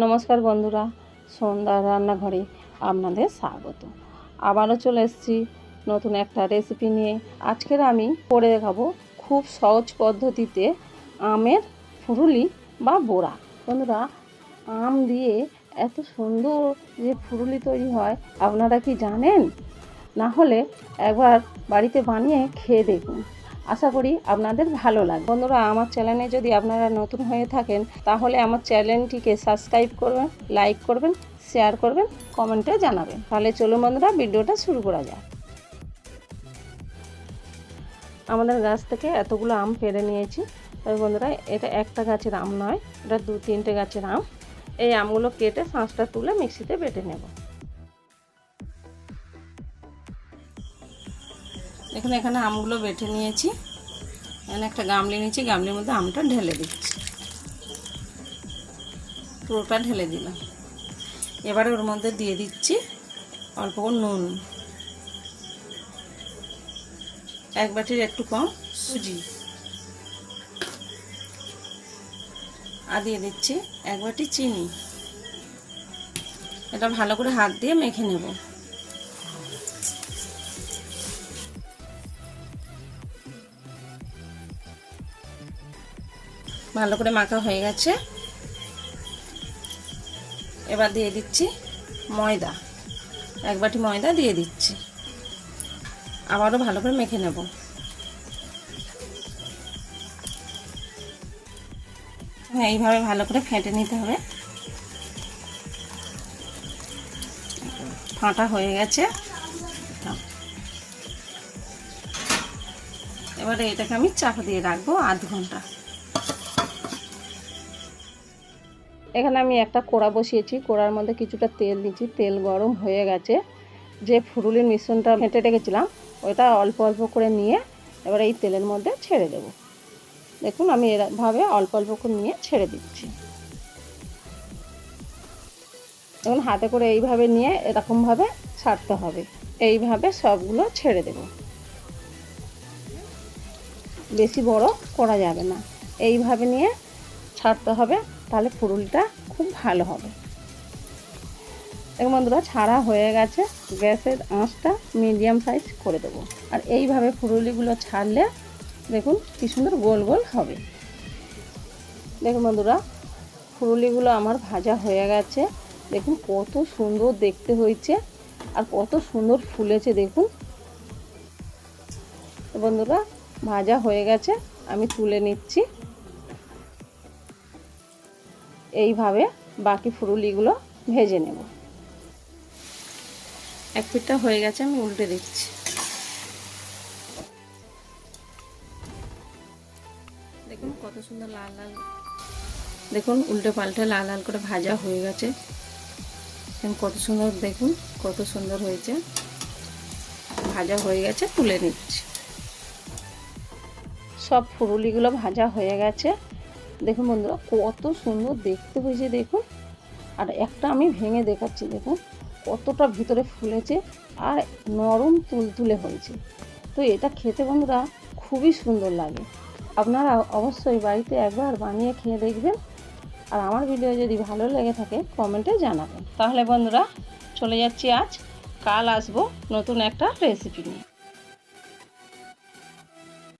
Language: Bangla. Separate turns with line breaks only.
নমস্কার বন্ধুরা, সন্ধ্যা রান্নাঘরে আপনাদের স্বাগত। আবারও চলে এসেছি নতুন একটা রেসিপি নিয়ে। আজকের আমি করে দেখাবো খুব সহজ পদ্ধতিতে আমের ফুরুলি বা বড়া। বন্ধুরা, আম দিয়ে এত সুন্দর যে ফুরুলি তৈরি হয় আপনারা কি জানেন? না হলে একবার বাড়িতে বানিয়ে খেয়ে দেখুন, আশা করি আপনাদের ভালো লাগবে। বন্ধুরা, আমার চ্যানেলে যদি আপনারা নতুন হয়ে থাকেন তাহলে আমার চ্যানেলটিকে সাবস্ক্রাইব করবেন, লাইক করবেন, শেয়ার করবেন, কমেন্টে জানাবেন। তাহলে চলুন বন্ধুরা, ভিডিওটা শুরু করা যাক। আমাদের গাছ থেকে এতগুলো আম পেড়ে নিয়েছি। তবে বন্ধুরা, এটা একটা গাছের আম নয়, এটা 2-3টে গাছের আম। এই আমগুলো কেটে শাঁসটা তুলে মিক্সিতে বেটে নেব। দেখুন, এখানে আমগুলো বেটে নিয়েছি। এখানে একটা গামলি নিয়েছি, গামলির মধ্যে আমটা ঢেলে দিচ্ছি, পুরোটা ঢেলে দিলাম। এবারে ওর মধ্যে দিয়ে দিচ্ছি অল্প নুন, 1 বাটির একটু কম সুজি, আর দিয়ে দিচ্ছি 1 বাটি চিনি। এটা ভালো করে হাত দিয়ে মেখে নেব। ভালো করে মাখা হয়ে গেছে। এবার দিয়ে দিচ্ছি ময়দা, 1 বাটি ময়দা দিয়ে দিচ্ছি। আবারও ভালো করে মেখে নেব। এইভাবে ভালো করে ফেটে নিতে হবে। ফাটা হয়ে গেছে। এবারে এটাকে আমি চাপা দিয়ে রাখবো আধ ঘন্টা। এখানে আমি একটা কড়া বসিয়েছি, কড়ার মধ্যে কিছুটা তেল দিচ্ছি। তেল গরম হয়ে গেছে। যে ফুরুলির মিশ্রণটা ফেটে রেখেছিলাম ওটা অল্প অল্প করে নিয়ে এবার এই তেলের মধ্যে ছেড়ে দেব। দেখুন, আমি এভাবে অল্প অল্প করে নিয়ে ছেড়ে দিচ্ছি। এখন হাতে করে এইভাবে নিয়ে এরকমভাবে ছাড়তে হবে। এইভাবে সবগুলো ছেড়ে দেব। বেশি বড় করা যাবে না, এইভাবে নিয়ে ছাড়তে হবে, তাহলে ফুরুলিটা খুব ভালো হবে। এবং বন্ধুরা, ছাড়া হয়ে গেছে। গ্যাসের আঁচটা মিডিয়াম সাইজ করে দেবো। আর এইভাবে ফুরুলিগুলো ছাড়লে দেখুন কি সুন্দর গোল গোল হবে। দেখুন বন্ধুরা, ফুরুলিগুলো আমার ভাজা হয়ে গেছে। দেখুন কত সুন্দর দেখতে হয়েছে আর কত সুন্দর ফুলেছে। দেখুন বন্ধুরা, ভাজা হয়ে গেছে, আমি তুলে নিচ্ছি। এইভাবে বাকি ফুরুলিগুলো ভেজে নেব। এক পিঠটা হয়ে গেছে, আমি উল্টে দিচ্ছি। দেখুন কত সুন্দর লাল লাল, দেখুন উল্টে পাল্টে লাল লাল করে ভাজা হয়ে গেছে। কত সুন্দর, দেখুন কত সুন্দর হয়েছে। ভাজা হয়ে গেছে, তুলে নিচ্ছি। সব ফুরুলিগুলো ভাজা হয়ে গেছে। দেখুন বন্ধুরা, কত সুন্দর দেখতে হয়েছে। দেখুন, আর একটা আমি ভেঙে দেখাচ্ছি। দেখুন কতটা ভিতরে ফুলেছে আর নরম তুলতুলে হয়েছে। তো এটা খেতে বন্ধুরা খুবই সুন্দর লাগে। আপনারা অবশ্যই বাড়িতে একবার বানিয়ে খেয়ে দেখবেন। আর আমার ভিডিও যদি ভালো লেগে থাকে কমেন্টে জানাবেন। তাহলে বন্ধুরা, চলে যাচ্ছি আজ। কাল আসবো নতুন একটা রেসিপি নিয়ে।